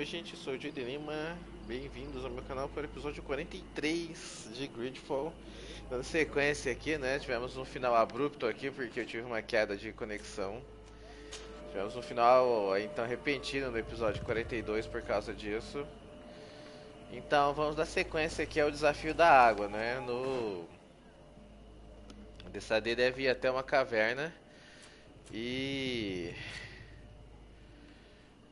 Oi gente, sou o Joe de Lima, bem-vindos ao meu canal para o episódio 43 de Greedfall. Dando sequência aqui, né, tivemos um final abrupto aqui porque eu tive uma queda de conexão. Tivemos um final então repentino no episódio 42 por causa disso. Então vamos dar sequência aqui ao desafio da água, né, Dessa AD deve ir até uma caverna e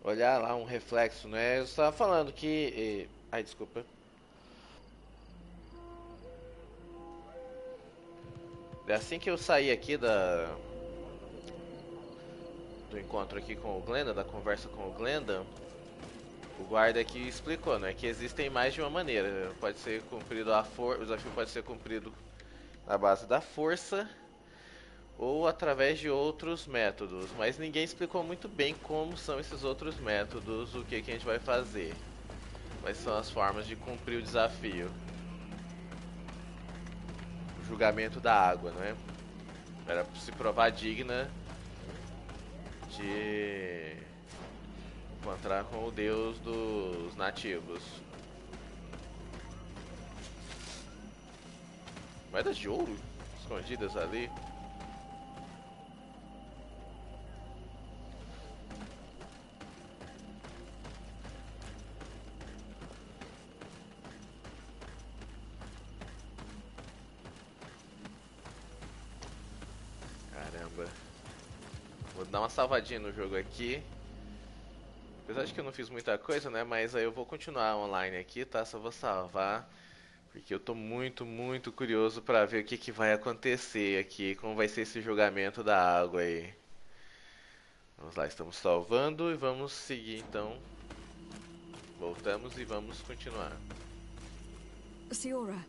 olhar lá um reflexo, né? Eu estava falando que. Ai, desculpa. Assim que eu saí aqui do encontro aqui com o Glenda, da conversa com o Glenda, o guarda aqui explicou, né? Que existem mais de uma maneira. Pode ser cumprido o desafio pode ser cumprido na base da força ou através de outros métodos. Mas ninguém explicou muito bem como são esses outros métodos, o que a gente vai fazer. Quais são as formas de cumprir o desafio. O julgamento da água, né? Era se provar digna de encontrar com o deus dos nativos. Moedas de ouro escondidas ali. Caramba. Vou dar uma salvadinha no jogo aqui. Apesar de que eu não fiz muita coisa, né? Mas aí eu vou continuar online aqui, tá? Só vou salvar. Porque eu tô muito curioso pra ver o que vai acontecer aqui. Como vai ser esse julgamento da água aí. Vamos lá, estamos salvando e vamos seguir então. Voltamos e vamos continuar. Siora,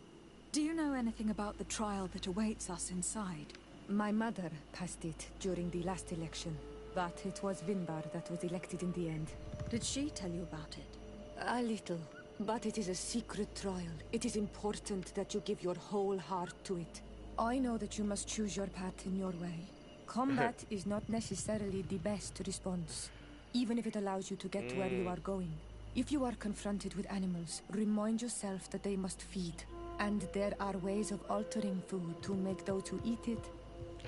do you know anything about the trial that awaits us inside? My mother passed it during the last election, but it was Vinbar that was elected in the end. Did she tell you about it? A little, but it is a secret trial. It is important that you give your whole heart to it. I know that you must choose your path in your way. Combat is not necessarily the best response, even if it allows you to get to where you are going. If you are confronted with animals, remind yourself that they must feed, and there are ways of altering food to make those who eat it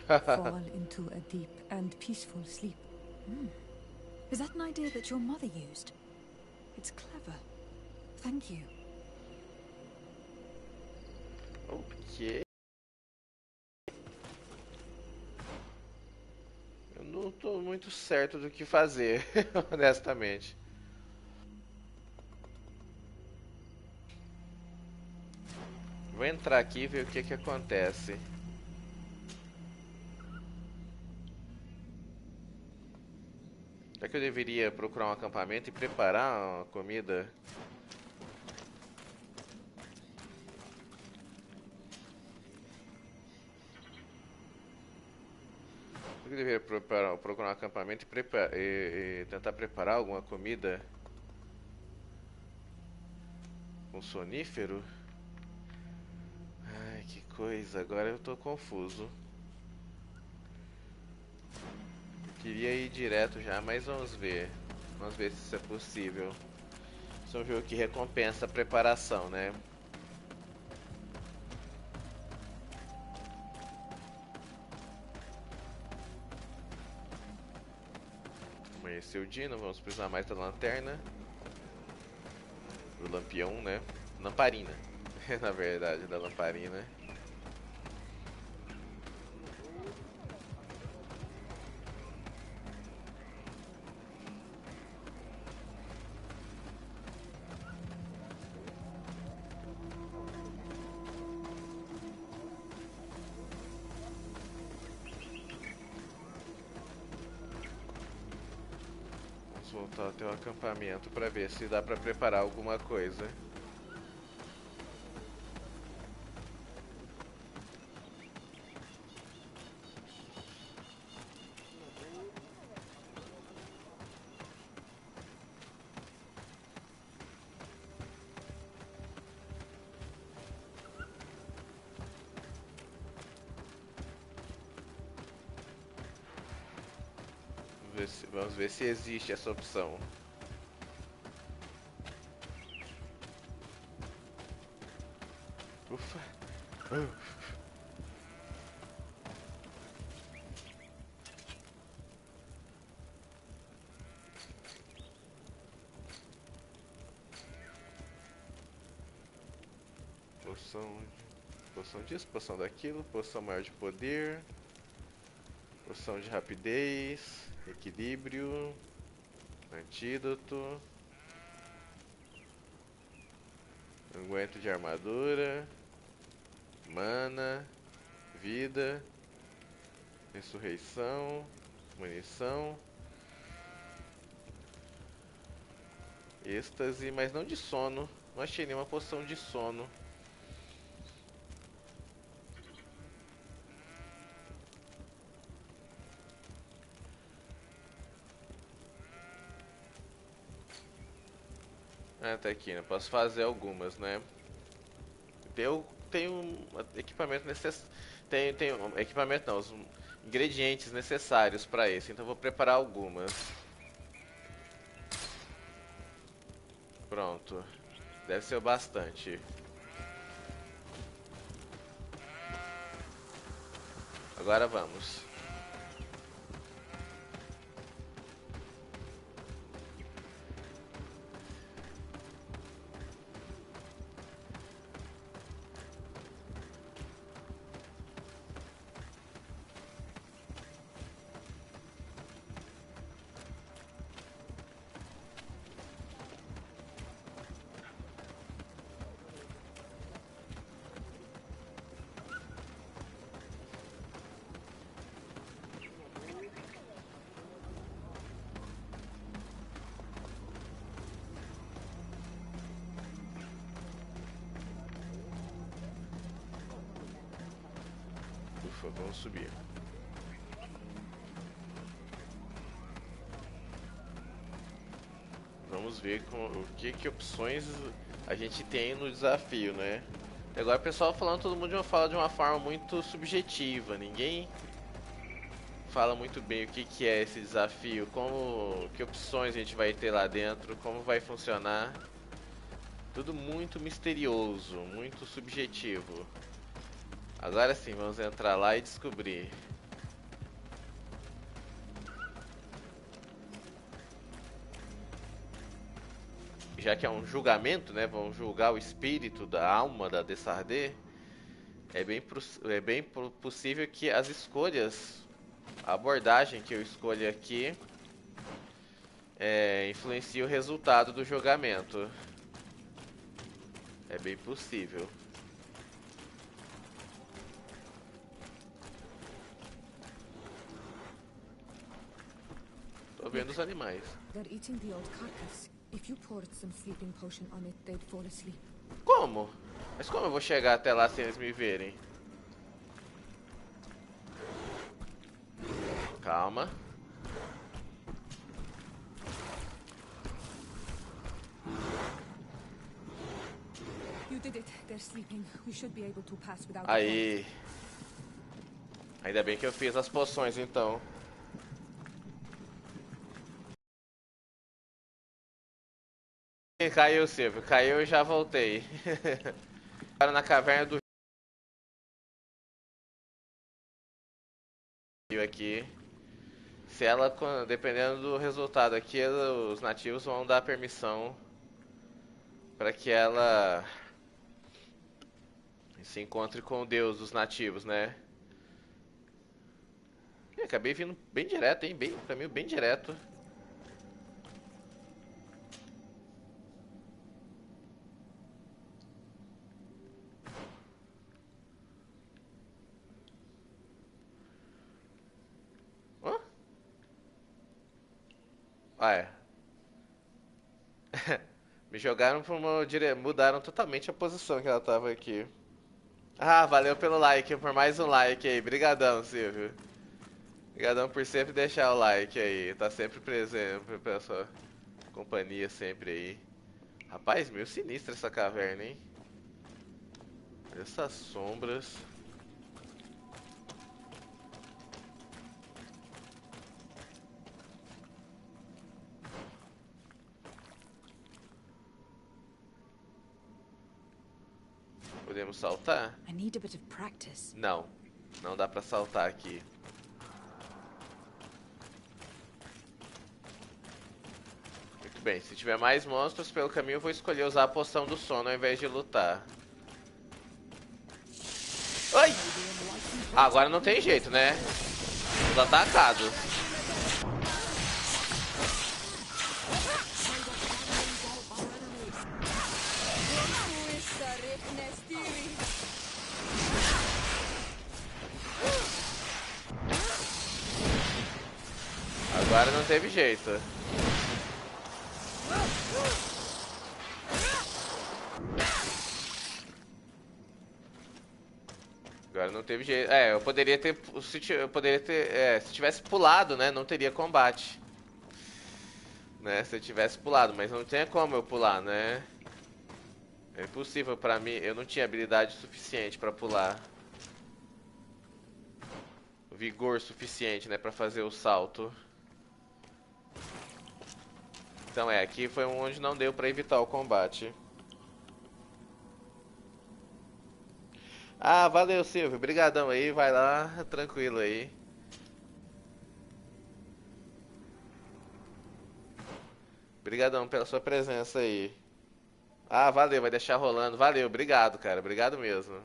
fall into a deep and peaceful sleep. Is that an idea that your mother used? It's clever. Thank you. Ok. Eu não tô muito certo do que fazer, honestamente. Vou entrar aqui e ver o que acontece. Será que eu deveria procurar um acampamento e preparar uma comida? Será que eu deveria procurar um acampamento e tentar preparar alguma comida com sonífero? Ai, que coisa, agora eu tô confuso. Queria ir direto já, mas vamos ver. Vamos ver se isso é possível. Isso é um jogo que recompensa a preparação, né? Amanheceu o dia, não vamos precisar mais da lanterna. Do lampião, né? Lamparina. Na verdade, da lamparina. Voltar até o acampamento para ver se dá para preparar alguma coisa. Vamos ver se existe essa opção. Poção disso, poção daquilo, poção maior de poder, poção de rapidez, equilíbrio, antídoto, unguento de armadura, mana, vida, ressurreição, munição, êxtase, mas não de sono. Não achei nenhuma poção de sono. Ah, tá aqui, né? Posso fazer algumas, né? Eu tenho um equipamento necessário. Tem equipamento não, os ingredientes necessários para isso. Então eu vou preparar algumas. Pronto. Deve ser o bastante. Agora vamos. Ufa, vamos subir. Vamos ver o que opções a gente tem no desafio, né? Agora o pessoal falando, todo mundo fala de uma forma muito subjetiva. Ninguém fala muito bem o que é esse desafio, que opções a gente vai ter lá dentro, como vai funcionar. Tudo muito misterioso, muito subjetivo. Agora sim, vamos entrar lá e descobrir. Já que é um julgamento, né? Vamos julgar o espírito da alma da Desardê. É bem possível que as escolhas, a abordagem que eu escolho aqui, influencie o resultado do julgamento. É bem possível. Tô vendo os animais. Como? Mas como eu vou chegar até lá sem eles me verem? Calma. Aí. Ainda bem que eu fiz as poções então. Caiu, Silvio. Caiu e já voltei. Agora na caverna do rio aqui. Se ela, dependendo do resultado aqui, os nativos vão dar permissão para que ela se encontre com o Deus dos nativos, né? E acabei vindo bem direto, hein? Um caminho bem direto. Hã? Ah, é. Me jogaram pra uma mudaram totalmente a posição que ela tava aqui. Ah, valeu pelo like, por mais um like aí. Brigadão, Silvio. Brigadão por sempre deixar o like aí. Tá sempre presente, pessoal. Companhia sempre aí. Rapaz, meio sinistra essa caverna, hein? Olha essas sombras. Podemos saltar? I need a bit of practice. Não, não dá pra saltar aqui. Muito bem, se tiver mais monstros pelo caminho, eu vou escolher usar a poção do sono ao invés de lutar. Ai! Ah, agora não tem jeito, né? Os atacados. Agora não teve jeito. Agora não teve jeito. É, eu poderia ter. Se tivesse pulado, né? Não teria combate. Né? Se eu tivesse pulado, mas não tem como eu pular, né? É impossível pra mim. Eu não tinha habilidade suficiente pra pular. Vigor suficiente, né? Pra fazer o salto. Então aqui foi onde não deu pra evitar o combate. Ah, valeu, Silvio. Obrigadão aí, vai lá, tranquilo aí. Obrigadão pela sua presença aí. Ah, valeu, vai deixar rolando. Valeu, obrigado, cara. Obrigado mesmo.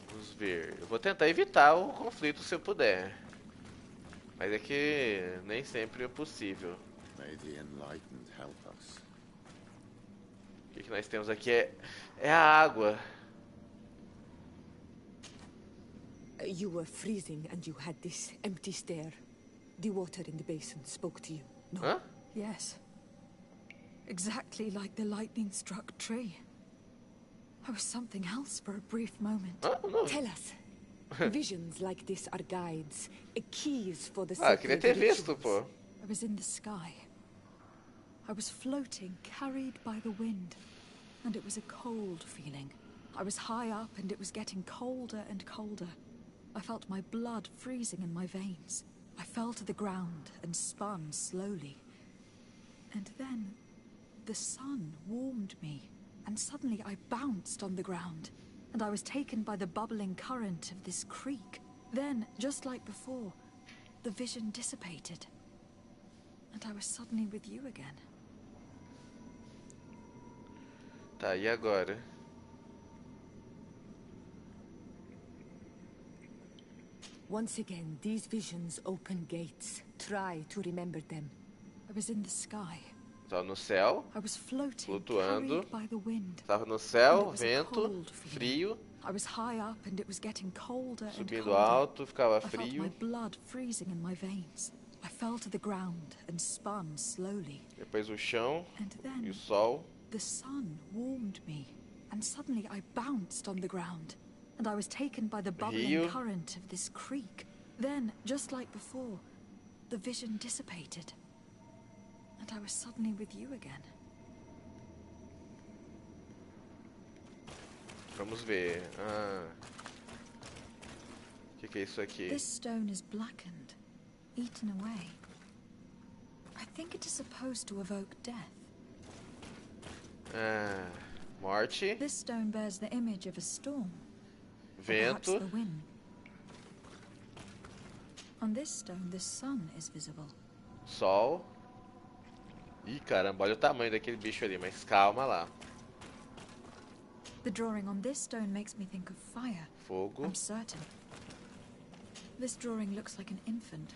Vamos ver. Eu vou tentar evitar o conflito se eu puder. Mas é que nem sempre é possível. O que nós temos aqui é a água. You were freezing and you had this empty stare. The water in the basin spoke to you. No? Hã? Yes. Exactly like the lightning-struck tree. I was something else for a brief moment. Não. Tell us. Visions like this are guides, keys for the Ah, eu queria ter sacred visto, rituals. pô. I was in the sky. I was floating, carried by the wind. And it was a cold feeling. I was high up and it was getting colder and colder. I felt my blood freezing in my veins. I fell to the ground and spun slowly. And then the sun warmed me, and suddenly I bounced on the ground, and I was taken by the bubbling current of this creek. Then, just like before, the vision dissipated, and I was suddenly with you again. Tá, e agora? Once again, these visions open gates. Try to remember them. I was in the sky. Tava no céu, I was floating, flutuando. carried by the wind. Tava no céu, And it was a vento, cold feeling. frio. I was high up and it was getting colder and Subindo colder. alto, ficava I felt frio. my blood freezing in my veins. I fell to the ground and spun slowly. Depois o chão And e then o sol. the sun warmed me, and suddenly I bounced on the ground, and I was taken by the bubbling Rio. current of this creek. Then, just like before, the vision dissipated, and I was suddenly with you again. Vamos ver. O que é isso aqui? This stone is blackened, eaten away. I think it is supposed to evoke death. Morte, This stone bears the image of a storm, or perhaps vento, the wind. On this stone, the sun is visible. sol. Ih, caramba, olha o tamanho daquele bicho ali, mas calma lá. The drawing on this stone makes me think of fire. Fogo, I'm certain. This drawing looks like an infant.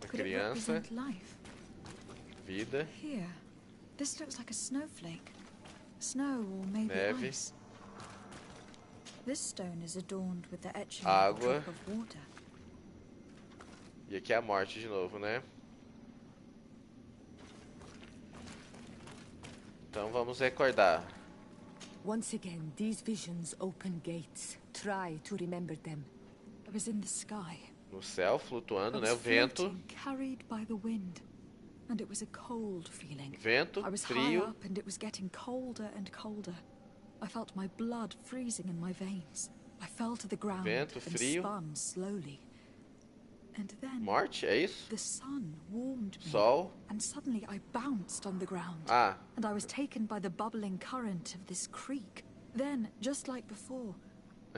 uma Could it criança, represent life? vida, Here, this looks like a snowflake. Snow or maybe Neve. ice. This stone is adorned with the etching Água. of a drop of water. e aqui é a morte de novo, né? Então vamos recordar. Once again, these visions open gates. Try to remember them. I was in the sky. No céu, I flutuando, né? was O vento, floating, carried by the wind. And it was a cold feeling. vento, I was high frio, up and it was getting colder and colder. I felt my blood freezing in my veins. I fell to the ground Vento, and frio. spun slowly. And then Morte, é isso? the sun warmed me, Sol. and suddenly I bounced on the ground. Ah, And I was taken by the bubbling current of this creek. Then, just like before,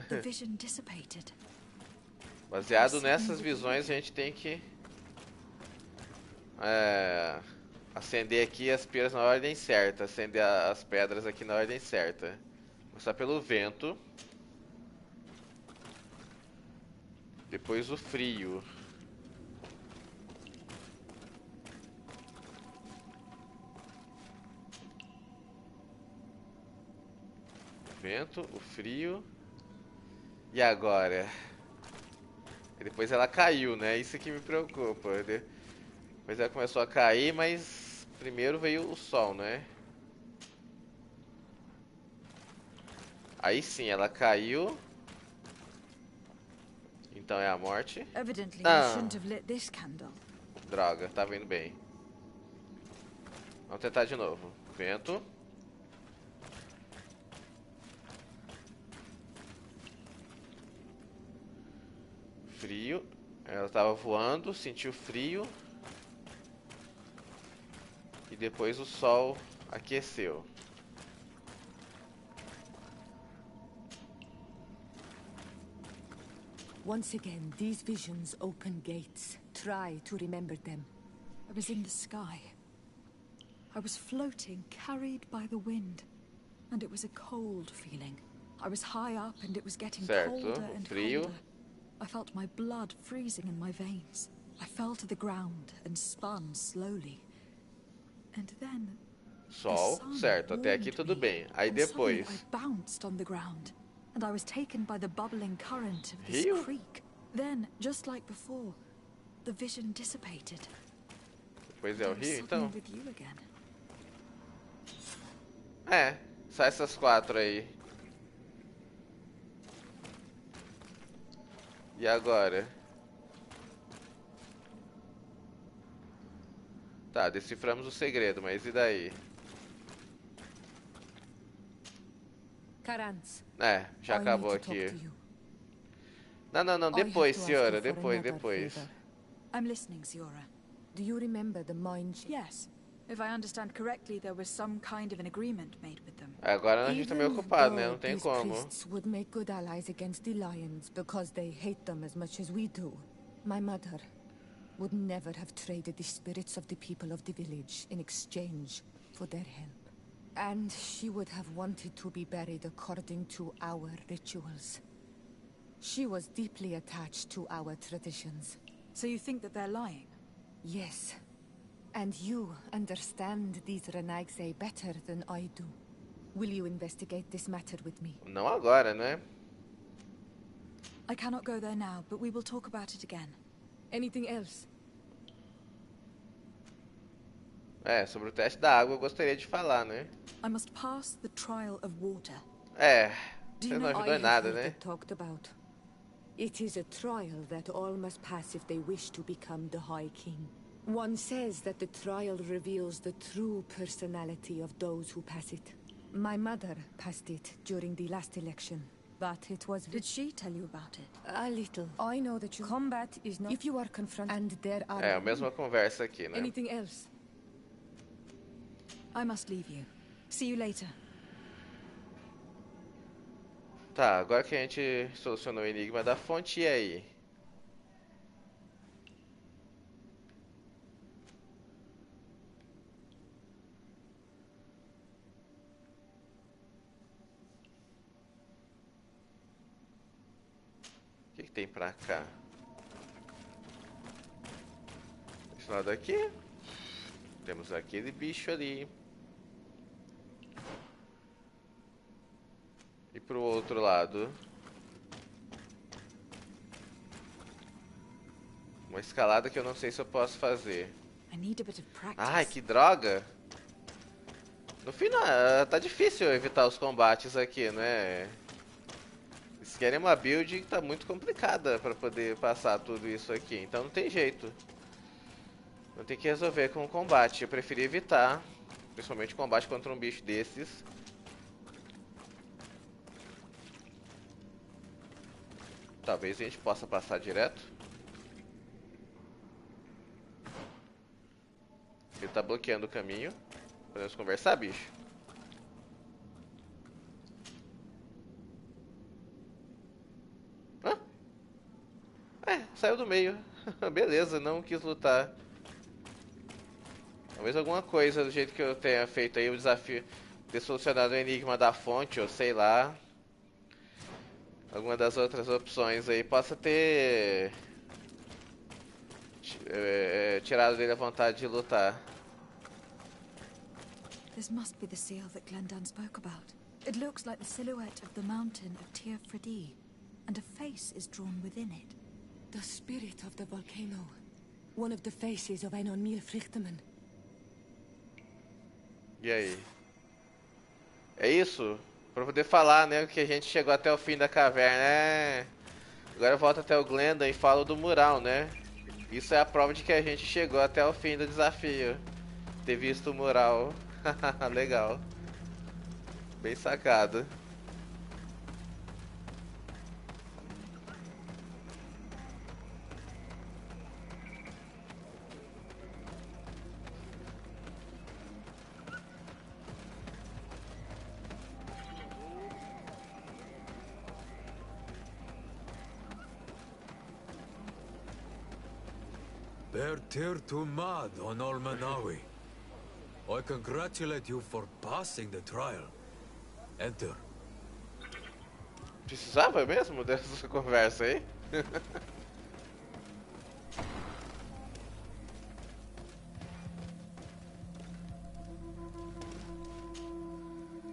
the vision dissipated. baseado nessas visões a gente tem que acender aqui as piras na ordem certa, acender as pedras aqui na ordem certa. Começar pelo vento, depois o frio. Vento, o frio. E agora? E depois ela caiu, né? Isso que me preocupa. Depois ela começou a cair, mas primeiro veio o sol, né? Aí sim, ela caiu. Então é a morte. Evidently, Ah. I shouldn't have lit this candle. Droga, tava indo bem. Vamos tentar de novo. Vento. Frio. Ela tava voando, sentiu frio. E depois o sol aqueceu. Once again, these visions open gates. Try to remember them. I was in the sky. I was floating, carried by the wind. And it was a cold feeling. I was high up and it was getting colder and frio. colder. I felt my blood freezing in my veins. I fell to the ground and spun slowly. And then Sol, certo, até aqui tudo bem. Aí depois. I bounced on the ground, and I was taken by the bubbling current of this Rio? creek. Then, just like before, the vision dissipated. Depois é o I was rio, suddenly então? with you again. É, só essas quatro aí. E agora? Tá, deciframos o segredo, mas e daí? Karans, É, já I need acabou to talk aqui. to you. Não, I depois, have to ask senhora, you for depois, another depois. favor. I'm listening, Ziora. Do you remember the mind? Yes. If I understand correctly, there was some kind of an agreement made with them. Agora a gente tá meio ocupado, né? though Não tem these como. priests would make good allies against the lions because they hate them as much as we do, my mother would never have traded the spirits of the people of the village in exchange for their help. And she would have wanted to be buried according to our rituals. She was deeply attached to our traditions. So you think that they're lying? Yes. And you understand these Renagse better than I do. Will you investigate this matter with me? Não agora, né? I cannot go there now, but we will talk about it again. Anything else? É, sobre o teste da água eu gostaria de falar, né? I must pass the trial of water. É, Do você you não know ajudou I em nada, have heard né? it talked about. It is a trial that all must pass if they wish to become the High King. One says that the trial reveals the true personality of those who pass it. My mother passed it during the last election, but it was... Did she tell you about it? A little. I know that you... Combat is not... If you are confronted... And there are... É, a mesma conversa aqui, né? Anything else? I must leave you. See you later. Tá, agora que a gente solucionou o enigma da fonte, e aí? O que tem pra cá? Esse lado aqui. Temos aquele bicho ali. E pro outro lado. Uma escalada que eu não sei se eu posso fazer. I need a bit of practice. Ai, que droga! No final, tá difícil evitar os combates aqui, né? Eles querem uma build que tá muito complicada pra poder passar tudo isso aqui. Então não tem jeito. Não tem que resolver com o combate. Eu preferi evitar. Principalmente combate contra um bicho desses. Talvez a gente possa passar direto. tá bloqueando o caminho. Podemos conversar, bicho? Hã? Saiu do meio. Beleza, não quis lutar. Talvez alguma coisa do jeito que eu tenha feito aí o desafio, ter solucionado o enigma da fonte, ou sei lá. Alguma das outras opções aí possa ter tirado dele a vontade de lutar. This must be the seal that Glendan spoke about. It looks like the silhouette of the mountain of Tir Fredi, and a face is drawn within it. The spirit of the volcano. One of the faces of Einon Milfrichtemann. E aí? É isso? Pra poder falar, né, que a gente chegou até o fim da caverna, Agora eu volto até o Glendan e falo do mural, né? Isso é a prova de que a gente chegou até o fim do desafio. Ter visto o mural. Legal. Bem sacado. Bertir to mad on Olmanawi. I congratulate you for passing the trial. Enter. Precisava mesmo dessa conversa aí?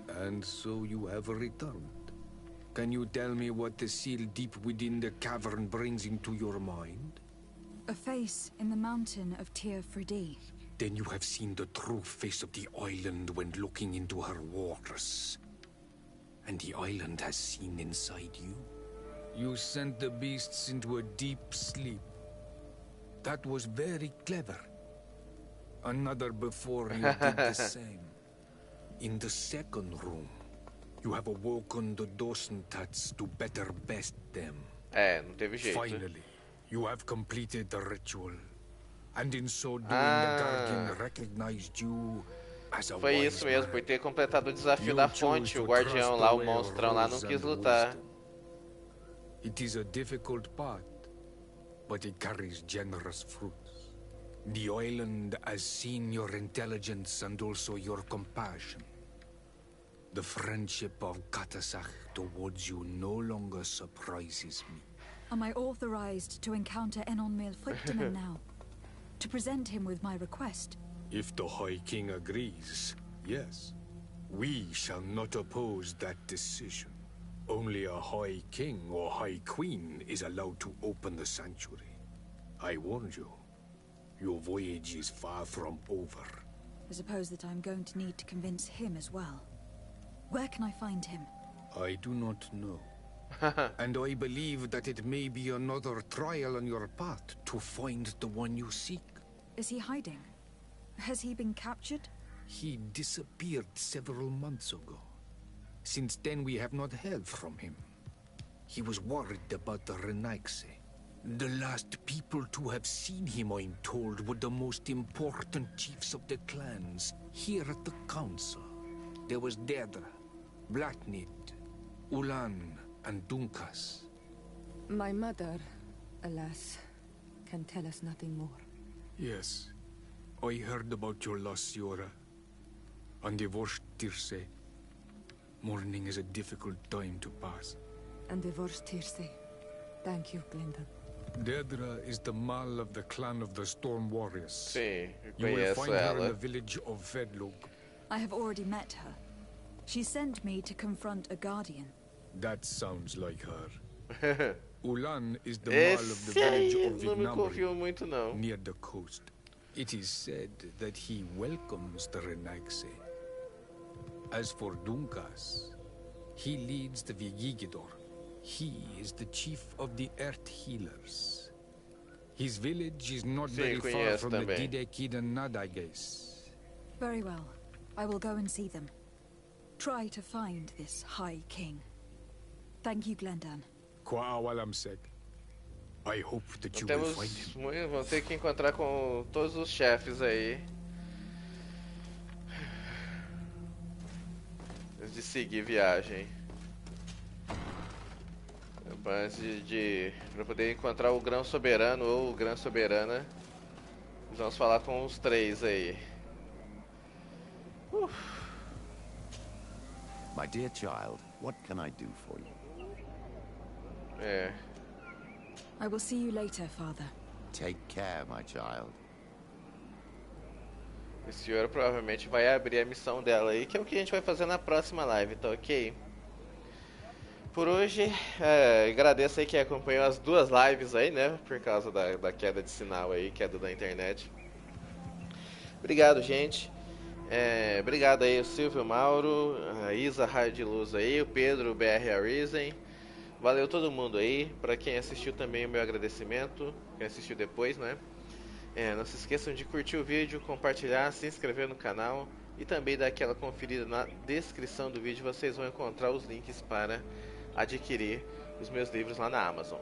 And so you have returned. Can you tell me what the seal deep within the cavern brings into your mind? A face in the mountain of Tir Fredi. Then you have seen the true face of the island when looking into her waters. And the island has seen inside you. You sent the beasts into a deep sleep. That was very clever. Another before you did the same. In the second room, you have awoken the Dosentats to better best them. Não teve jeito. Finally, you have completed the ritual. And in so doing, the Guardian recognized you as a Foi wise isso mesmo, man. por ter completado o desafio You da chose fonte, to o guardião trust lá, the o way of monstrão lá, não rules quis and lutar. wisdom. It is a difficult path, but it carries generous fruits. The island has seen your intelligence and also your compassion. The friendship of Katasach towards you no longer surprises me. Am I authorized to encounter Enon Milfrichtemann now? To present him with my request? If the High King agrees, yes. We shall not oppose that decision. Only a High King or High Queen is allowed to open the sanctuary. I warned you. Your voyage is far from over. I suppose that I'm going to need to convince him as well. Where can I find him? I do not know. And I believe that it may be another trial on your path to find the one you seek. Is he hiding? Has he been captured? He disappeared several months ago. Since then, we have not heard from him. He was worried about the Renaigse. The last people to have seen him, I'm told, were the most important chiefs of the clans here at the council. There was Deirdre, Blatnid, Ulan, and Dunkas. My mother, alas, can tell us nothing more. Yes, I heard about your loss, Yora. And divorced Tirce. Mourning is a difficult time to pass. And divorced Tirce. Thank you, Glendan. Deirdre is the Mal of the clan of the Storm Warriors. Sim, eu You will conheço find her in ela. the village of Vedlog. I have already met her. She sent me to confront a guardian. That sounds like her. Ulan is the Mal of the Esse village aí of não me Vignamri, confio muito não. near the coast. It is said that he welcomes the Renaigse. As for Dunkas, he leads the Vigigidor. He is the chief of the Earth Healers. His village is not Sim, very far conheço from também. the Didekidan Nadagais. Very well. I will go and see them. Try to find this High King. Thank you, Glendan. Kwa'awalamsek. I hope that you will Temos, find him. vamos ter que encontrar com todos os chefes aí. Antes de seguir viagem. Pra poder encontrar o Grão Soberano ou o Grã Soberana. Vamos falar com os 3 aí. My dear child, what can I do for you? É. I will see you later, Father. Take care, my child. A senhora provavelmente vai abrir a missão dela aí, que é o que a gente vai fazer na próxima live, tá ok? Por hoje, agradeço aí quem acompanhou as 2 lives aí, né? Por causa da queda de sinal aí, queda da internet. Obrigado, gente. Obrigado aí o Silvio Mauro, a Isa Raio de Luz aí, o Pedro, o BR Arisen. Valeu todo mundo aí. Pra quem assistiu também, o meu agradecimento. Quem assistiu depois, né? Não se esqueçam de curtir o vídeo, compartilhar, se inscrever no canal e também dar aquela conferida na descrição do vídeo. Vocês vão encontrar os links para adquirir os meus livros lá na Amazon.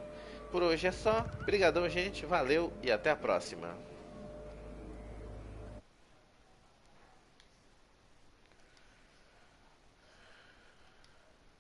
Por hoje é só. Obrigadão, gente. Valeu e até a próxima.